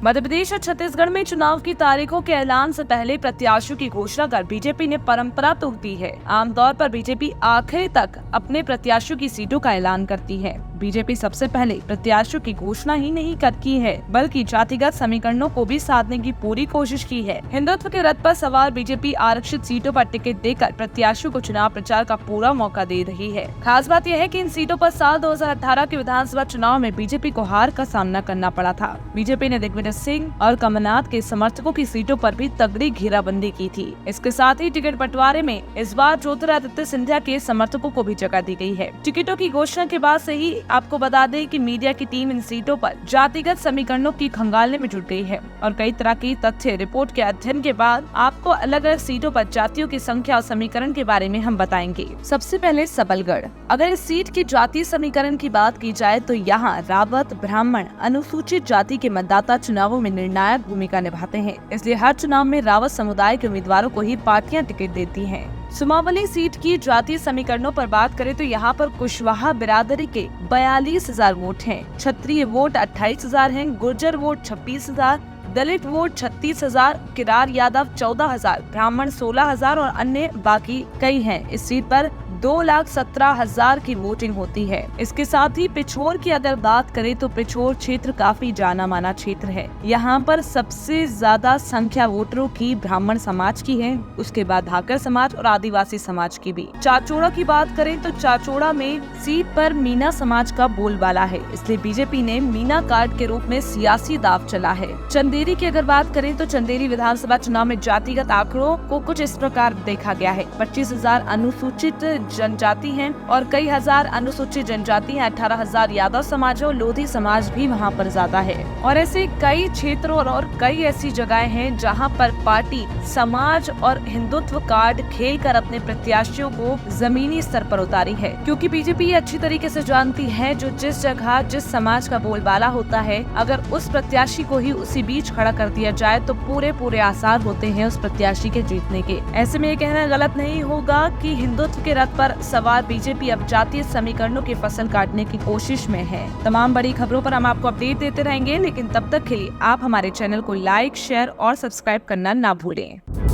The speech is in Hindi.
मध्य प्रदेश और छत्तीसगढ़ में चुनाव की तारीखों के ऐलान से पहले प्रत्याशियों की घोषणा कर बीजेपी ने परंपरा तोड़ दी है। आमतौर पर बीजेपी आखिर तक अपने प्रत्याशियों की सीटों का ऐलान करती है। बीजेपी सबसे पहले प्रत्याशियों की घोषणा ही नहीं करती है, बल्कि जातिगत समीकरणों को भी साधने की पूरी कोशिश की है। हिंदुत्व के रथ पर सवार बीजेपी आरक्षित सीटों पर टिकट देकर प्रत्याशियों को चुनाव प्रचार का पूरा मौका दे रही है। खास बात यह है कि इन सीटों पर साल 2018 के विधानसभा चुनाव में बीजेपी को हार का सामना करना पड़ा था। बीजेपी ने दिग्विजय सिंह और कमलनाथ के समर्थकों की सीटों पर भी तगड़ी घेराबंदी की थी। इसके साथ ही टिकट बंटवारे में इस बार ज्योतिरादित्य सिंधिया के समर्थकों को भी जगह दी गई है। टिकटों की घोषणा के बाद से ही आपको बता दें कि मीडिया की टीम इन सीटों पर जातिगत समीकरणों की खंगालने में जुट गई है और कई तरह की तथ्य रिपोर्ट के अध्ययन के बाद आपको अलग अलग सीटों पर जातियों की संख्या और समीकरण के बारे में हम बताएंगे। सबसे पहले सबलगढ़। अगर इस सीट की जातीय समीकरण की बात की जाए तो यहाँ रावत, ब्राह्मण, अनुसूचित जाति के मतदाता चुनावों में निर्णायक भूमिका निभाते हैं। इसलिए हर चुनाव में रावत समुदाय के उम्मीदवारों को ही पार्टियां टिकट देती हैं। सुमावली सीट की जातीय समीकरणों पर बात करें तो यहाँ पर कुशवाहा बिरादरी के 42,000 वोट हैं, क्षत्रिय वोट 28,000 हैं, गुर्जर वोट 26,000, दलित वोट 36,000, किरार यादव 14,000, ब्राह्मण 16,000 और अन्य बाकी कई हैं। इस सीट पर 2,17,000 की वोटिंग होती है। इसके साथ ही पिछोर की अगर बात करें तो पिछोर क्षेत्र काफी जाना माना क्षेत्र है। यहाँ पर सबसे ज्यादा संख्या वोटरों की ब्राह्मण समाज की है, उसके बाद धाकर समाज और आदिवासी समाज की भी। चाचौड़ा की बात करें तो चाचौड़ा में सीट पर मीना समाज का बोलबाला है, इसलिए बीजेपी ने मीना कार्ड के रूप में सियासी दाव चला है। चंदेरी की अगर बात करें तो चंदेरी विधानसभा चुनाव में जातिगत आंकड़ों को कुछ इस प्रकार देखा गया है। 25,000 अनुसूचित जनजाति हैं और कई हजार अनुसूचित जनजाति हैं, 18,000 यादव समाज और लोधी समाज भी वहां पर ज्यादा है। और ऐसे कई क्षेत्रों और कई ऐसी जगहें हैं जहां पर पार्टी समाज और हिंदुत्व कार्ड खेलकर अपने प्रत्याशियों को जमीनी स्तर पर उतारी है, क्योंकि बीजेपी अच्छी तरीके से जानती है जो जिस जगह जिस समाज का बोलबाला होता है, अगर उस प्रत्याशी को ही उसी बीच खड़ा कर दिया जाए तो पूरे आसार होते हैं उस प्रत्याशी के जीतने के। ऐसे में ये कहना गलत नहीं होगा कि हिंदुत्व के रथ पर सवार बीजेपी अब जातीय समीकरणों की फसल काटने की कोशिश में है। तमाम बड़ी खबरों पर हम आपको अपडेट देते रहेंगे, लेकिन तब तक के लिए आप हमारे चैनल को लाइक, शेयर और सब्सक्राइब करना ना भूलें।